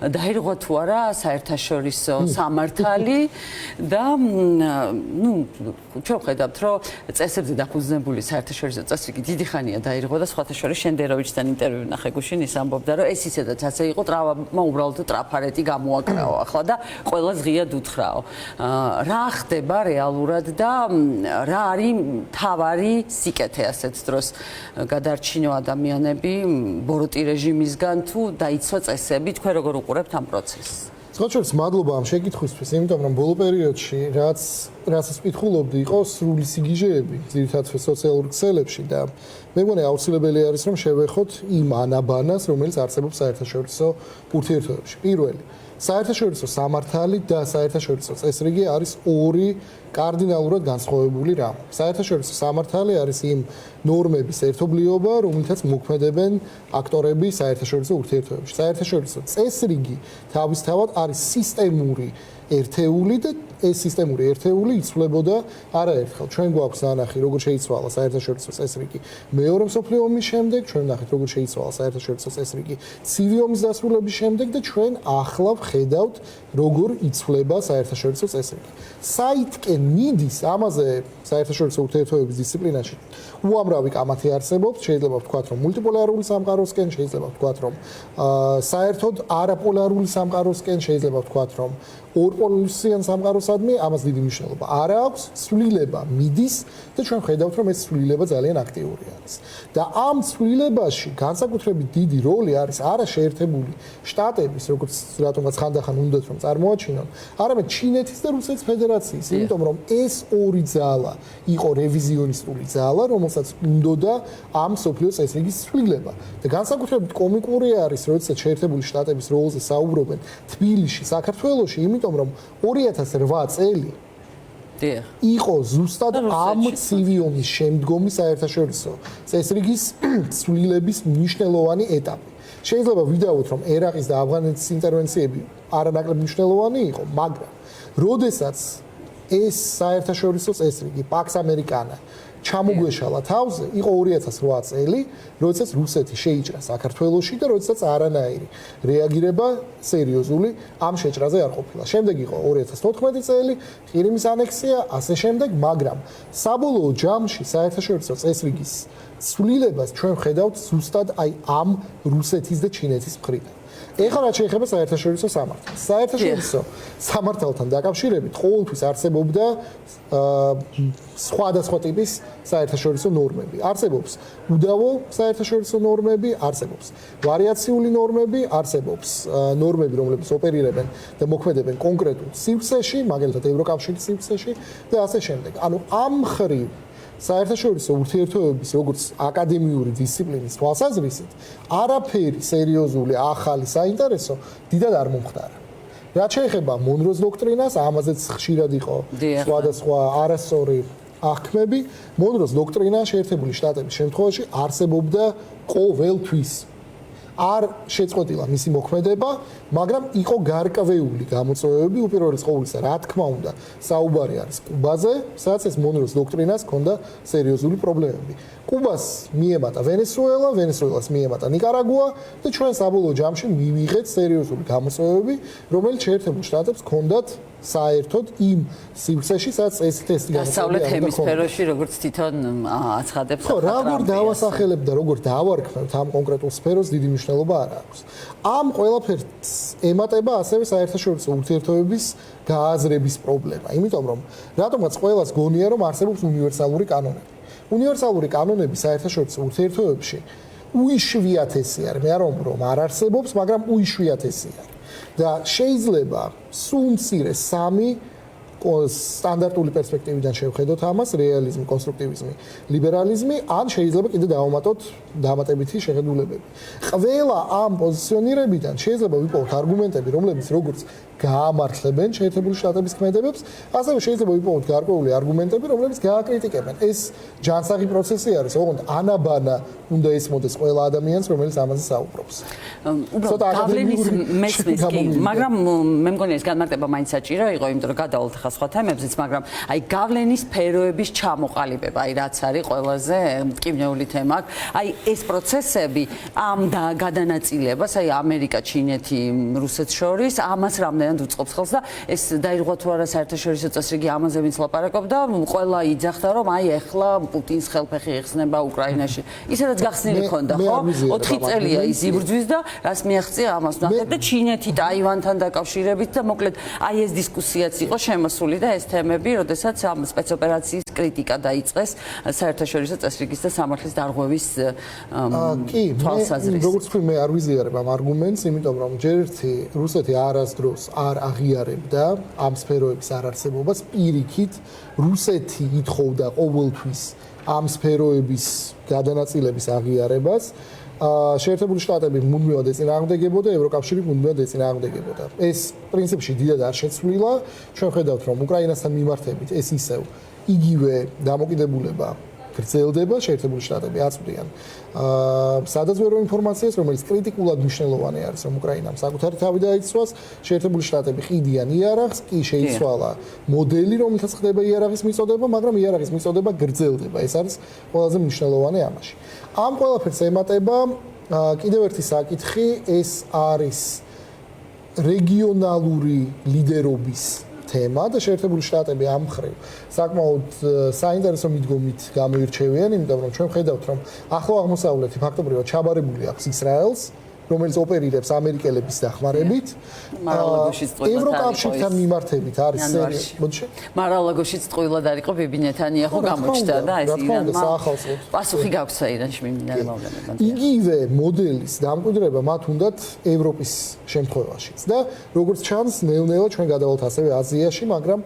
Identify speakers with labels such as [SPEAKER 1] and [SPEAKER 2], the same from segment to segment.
[SPEAKER 1] დაირღვა თუ არა საერთაშორისო სამართალი და ჩვენ ვხედავთ, რომ წესებზე დაფუძნებული საერთაშორისო წესრიგი დიდი ხანია დაირღვა და სხვათა შორის შენდეროვიჩთან ინტერვიუ ნახე გუშინ ის ამბობდა, რომ ეს ისედაც ასე იყო, ტრავმა უბრალოდ ტრაფარეტი გამოაკრავა ახლა და ყველა ზღიად უთხრაო. რა ხდება რეალურად და რა არის თავარი სიკეთე ასეთ დროს გადარჩინო ადამიანები ბოროტი რეჟიმისგან თუ დაიცვა წესები, თქვენ როგორ უყურებთ ამ პროცესს?
[SPEAKER 2] სხვაჩვენს მადლობა ამ შეკითხვისთვის, იმიტომ რომ ბოლო პერიოდში რასაც ვკითხულობდი, იყო სრული სიგიჟეები, ძირითადად სოციალურ ქსელებში და მე მგონი აუცილებელი არის რომ შევეხოთ იმ ანაბანას, რომელიც არსებობს საერთაშორისო ურთიერთობებში. პირველი, საერთაშორისო სამართალი და საერთაშორისო წესრიგი არის ორი კარდინალურად განსხვავებული რამ. საერთაშორისო სამართალი არის იმ ნორმების ერთობლიობა, რომლითაც მოქმედებენ აქტორები საერთაშორისო ურთიერთობებში. საერთაშორისო წესრიგი თავისთავად არის სისტემური ერთეული და ეს სისტემური ერთეული იცვლებოდა არაერთხელ. ჩვენ გვაქვს ნანახი, როგორ შეიცვალა საერთაშორისო წესრიგი მეორე მსოფლიო ომის შემდეგ, ჩვენ ნახეთ, როგორ შეიცვალა საერთაშორისო წესრიგი ცივი ომის დასრულების შემდეგ და ჩვენ ახლა ვხედავთ, როგორ იცვლება საერთაშორისო წესრიგი. საითკენ მიდის ამაზე საერთაშორისო ურთიერთობების დისციპლინაში უამრავი კამათი არსებობს, შეიძლება ვთქვათ, რომ მულტიპოლარული სამყაროსკენ, შეიძლება ვთქვათ, რომ საერთოდ არაპოლარული სამყაროსკენ, შეიძლება ვთქვათ, რომ ორპოლუსიან სამყაროსადმი, ამას დიდი მნიშვნელობა არ აქვს, ცვლილება მიდის და ჩვენ ხედავთ, რომ ეს ცვლილება ძალიან აქტიური არის. და ამ ცვლილებაში განსაკუთრებით დიდი როლი არის არა შეერთებული შტატების, როგორც რატომაც ხანდახან უნდათ რომ წარმოაჩინონ, არამედ ჩინეთის და რუსეთის ფედერაციის, იმიტომ რომ ეს ორი ძალა იყო რევიზიონისტული ძალა, რომელსაც უნდოდა ამ მსოფლიო წესრიგის ცვლილება. და განსაკუთრებით კომიკური არის, როდესაც შეერთებული შტატების როლზე საუბრობენ თბილისში, საქართველოში, იმიტომ რომ 2008 წელი იყო ზუსტად ამ ცივი ომის შემდგომი საერთაშორისო წესრიგის ცვლილების მნიშვნელოვანი ეტაპი. შეიძლება ვიდაოთ, რომ ერაყის და ავღანეთის ინტერვენციები არანაკლებ მნიშვნელოვანი იყო, მაგრამ როდესაც ეს საერთაშორისო წესრიგი Pax Americana ჩამოგვეშალა თავზე, იყო 2008 წელი, როდესაც რუსეთი შეიჭრა საქართველოში და როდესაც არანაირი რეაგირება სერიოზული ამ შეჭრაზე არ ყოფილა. შემდეგ იყო 2014 წელი, ყირიმის ანექსია, ასე შემდეგ, მაგრამ საბოლოო ჯამში საერთაშორისო წესრიგის ცვლილებას ჩვენ ვხედავთ ზუსტად აი ამ რუსეთის და ჩინეთის მხრიდან. ეხლა რაც შეეხება საერთაშორისო სამართალს. საერთაშორისო სამართალთან დაკავშირებით ყოველთვის არსებობდა სხვადასხვა ტიპის საერთაშორისო ნორმები. არსებობს უდავო საერთაშორისო ნორმები, არსებობს ვარიაციული ნორმები, არსებობს ნორმები, რომლებიც ოპერირებენ და მოქმედებენ კონკრეტულ სივრცეში, მაგალითად ევროკავშირის სივრცეში და ასე შემდეგ. ანუ ამ მხრივ საერთაშორისო ურთიერთობების როგორც აკადემიური დისციპლინის თვალსაზრისით არაფერი სერიოზული ახალი საინტერესო დიდად არ მომხდარა. რაც შეეხება მონროს დოქტრინას, ამაზეც ხშირად იყო სხვადასხვა არასწორი აღქმები. მონროს დოქტრინა შეერთებული შტატების შემთხვევაში არსებობდა ყოველთვის. არ შეწყვეტილა მისი მოქმედება, მაგრამ იყო გარკვეული გამოწვევები, უპირველეს ყოვლისა, რა თქმა უნდა, საუბარი არის კუბაზე, სადაც ეს მონროს დოქტრინას ჰქონდა სერიოზული პრობლემები. კუბას მიემატა ვენესუელა, ვენესუელას მიემატა ნიკარაგუა და ჩვენ საბოლოო ჯამში მივიღეთ სერიოზული გამოწვევები, რომელიც შეერთებულ შტატებს ჰქონდათ საერთოდ იმ სივრცეში, სადაც ეს ტესტი
[SPEAKER 1] გამოწვევები დასავლეთ ჰემისფეროში, როგორც თვითონ აცხადებს.
[SPEAKER 2] ხო, როგორ დავასახელებ და როგორ დავარქმევთ ამ კონკრეტულ სფეროს დიდი მნიშვნელობა არ აქვს. ამ ყველაფერს ემატება ასევე საერთაშორისო ურთიერთობების გააზრების პრობლემა, იმიტომ რომ რატომაც ყველას გონია, რომ არსებობს უნივერსალური კანონები. უნივერსალური კანონები საერთაშორისო ურთიერთობებში უიშვიათესი არის. მე არ ვამბობ, რომ არ არსებობს, მაგრამ უიშვიათესი არის. და შეიძლება სულ მცირე სამი სტანდარტული პერსპექტივიდან შევხედოთ ამას, რეალიზმი, კონსტრუქტივიზმი, ლიბერალიზმი, ან შეიძლება კიდე დავამატოთ დამატებითი შეხედულებები. ყველა ამ პოზიციონირებიდან შეიძლება ვიპოვოთ არგუმენტები, რომლებიც როგორც გაამართლებენ შეერთებული შტატების ქმედებებს, ასევე შეიძლება ვიპოვოთ გარკვეული არგუმენტები, რომლებიც გააკრიტიკებენ. ეს ჯანსაღი პროცესი არის, ოღონდ ანაბანა უნდა ესმოდეს ყველა ადამიანს, რომელიც ამაზე საუბრობს.
[SPEAKER 1] უბრალოდ გავლენის მესმის კი, მაგრამ მე მგონი ეს განმარტება მაინც საჭირო იყო, იმიტომ რომ გადავალთ ახლა სხვა თემებზეც, მაგრამ აი გავლენის სფეროების ჩამოყალიბება, აი რაც არის ყველაზე მტკივნეული თემა. აი ეს პროცესები ამ გადანაწილებას, აი ამერიკა, ჩინეთი, რუსეთს შორის ამას რამდენად უწყობს ხელს და ეს დაირღვა თუ არა საერთაშორისო წესრიგი ამაზე ვინც ლაპარაკობდა, ყველა იძახდა რომ აი ეხლა პუტინს ხელფეხი ეხსნება უკრაინაში. ისედაც გახსნილი ქონდა, ხო? 4 წელია ის იბრძვის და რას მიაღწია ამას ნახეთ და ჩინეთი ტაივანთან დაკავშირებით და მოკლედ აი ეს დისკუსიაც იყო შემოსული და ეს თემები, როდესაც ამ სპეცოპერაციის კრიტიკა დაიწყეს საერთაშორისო წესრიგის და სამართლის დარღვევის თვალსაზრისით.
[SPEAKER 2] როგორც თქვი მე არ ვიზიარებ ამ არგუმენტს, იმიტომ რომ ჯერ ერთი რუსეთი არასდროს არ აღიარებდა ამ სფეროების არარსებობას, პირიქით რუსეთი ითხოვდა ყოველთვის ამ სფეროების გადანაწილების აღიარებას. შეერთებული შტატები მუდმივად ეწინააღმდეგებოდა, ევროკავშირი მუდმივად ეწინააღმდეგებოდა. ეს პრინციპში დიდად არ შეცვლილა. ჩვენ ხედავთ, რომ უკრაინასთან მიმართებით ეს ისევ იგივე დამოკიდებულება გრძელდება, შეერთებული შტატები აწვდიან სადაც ვერო ინფორმაციას, რომელიც კრიტიკულად მნიშვნელოვანი არის, რომ უკრაინამ საკუთარი თავი დაიცვას, შეერთებული შტატები ყიდიან იარაღს, კი შეიცვალა მოდელი, რომელსაც ხდება იარაღის მიწოდება, მაგრამ იარაღის მიწოდება გრძელდება. ეს არის ყველაზე მნიშვნელოვანი ამაში. ამ ყველაფერს ემატება კიდევ ერთი საკითხი, ეს არის რეგიონალური ლიდერობის თემა და შეერთებული შტატები ამ მხრივ საკმაოდ საინტერესო მიდგომით გამოირჩევიან, იმიტომ რომ ჩვენ ხედავთ, რომ ახლო აღმოსავლეთი ფაქტობრივად ჩაბარებული აქვს ისრაელს, რომელიც ოპერირებს ამერიკელების დახმარებით. ევროკავშირთან მიმართებით არის
[SPEAKER 1] მარ-ა-ლაგოშიც ტყუილად არისო ბიბი ნეთანიაჰუ გამოჩნდა და ეს ირანმა პასუხი გაქვსა ირანში მიმდინარე მოვლენებთან.
[SPEAKER 2] იგივე მოდელის დამკვიდრება მათ უნდათ ევროპის შემთხვევაშიც და როგორც ჩანს, ნელ-ნელა ჩვენ გადავალთ ასევე აზიაში, მაგრამ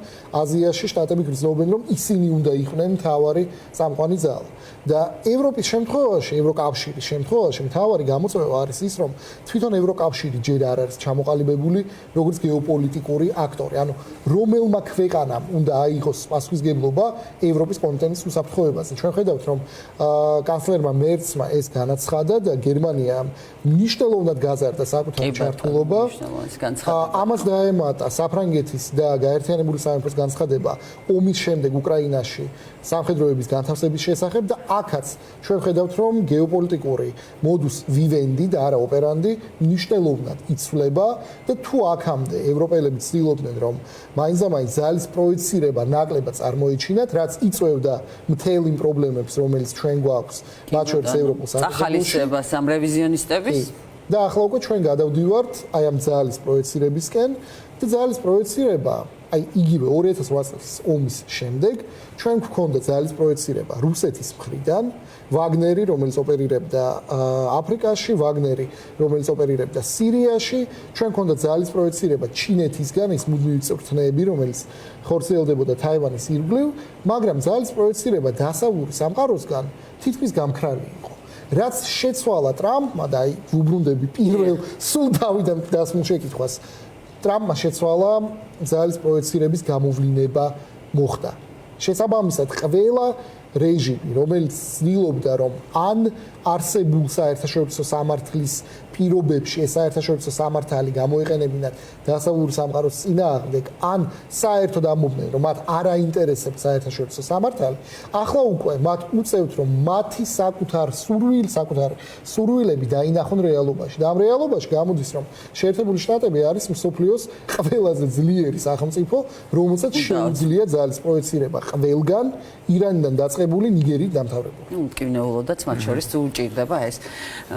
[SPEAKER 2] აზიაში შტატები გრძნობენ, რომ ისინი უნდა იყვნენ მთავარი წამყვანი ძალა. და ევროპის შემთხვევაში, ევროკავშირის შემთხვევაში მთავარი გამოწვევა არის ის, რომ თვითონ ევროკავშირი ჯერ არ არის ჩამოყალიბებული როგორც გეოპოლიტიკური აქტორი. ანუ რომელმა ქვეყანამ უნდა აიღოს პასუხისმგებლობა ევროპის კონტინენტის უსაფრთხოებაზე. ჩვენ ხედავთ, რომ კანცლერმა მერცმა ეს განაცხადა და გერმანიამ მნიშვნელოვნად გაზარდა საკუთარი ჩართულობა. ამას დაემატა საფრანგეთის და გაერთიანებული სამეფოს განცხადება ომის შემდეგ უკრაინაში სამხედროების განთავსების შესახებ და აქაც ჩვენ ხედავთ, რომ გეოპოლიტიკური მოდუს ვივენდი და არა ოპერანდი მნიშვნელოვნად იცვლება და თუ აქამდე ევროპელები ცდილობდნენ, რომ მაინც-ამაინც ძალის პროექცირება ნაკლებად წარმოეჩინათ, რაც იწვევდა მთელ იმ პრობლემებს, რომელიც ჩვენ გვაქვს, მათ შორის ევროპულ სამართალში.
[SPEAKER 1] ახალისებას ამ რევიზიონისტების
[SPEAKER 2] და ახლა უკვე ჩვენ გადავდივართ აი ამ ძალის პროექცირებისკენ და ძალის პროექცირება აი იგივე 2008 წლის ომის შემდეგ ჩვენ გვქონდა ძალის პროექცირება რუსეთის მხრიდან, ვაგნერი, რომელიც ოპერირებდა აფრიკაში, ვაგნერი, რომელიც ოპერირებდა სირიაში, ჩვენ გვქონდა ძალის პროექცირება ჩინეთისგან, ის მუდმივი წვრთნეები, რომელიც ხორციელდებოდა თაივანის ირგვლივ, მაგრამ ძალის პროექცირება დასავლური სამყაროსგან თითქმის გამქრალი იყო. რაც შეცვალა ტრამპმა და აი ვუბრუნდები პირველ სულ დავიდან დასმულ შეკითხვას, ტრამპმა შეცვალა ძალის პროექცირების გამოვლინება მოხდა. შესაბამისად, ყველა რეჟიმი, რომელიც ცდილობდა, რომ ან არსებულ საერთაშორისო სამართლის პირობებში ეს საერთაშორისო სამართალი გამოეყენებინათ დასავლური სამყაროს წინააღმდეგ, ან საერთოდ ამბობდნენ, რომ მათ არ აინტერესებს საერთაშორისო სამართალი, ახლა უკვე მათ უწევთ, რომ მათი საკუთარ სურვილები დაინახონ რეალობაში. და ამ რეალობაში გამოდის, რომ შეერთებული შტატები არის მსოფლიოს ყველაზე ძლიერი სახელმწიფო, რომელსაც შეუძლია ძალის პროექცირება ყველგან, ირანიდან დაწყებული ნიგერიით დამთავრებული.
[SPEAKER 1] მტკივნეულოდაც მათ შორის უჭირდება ეს.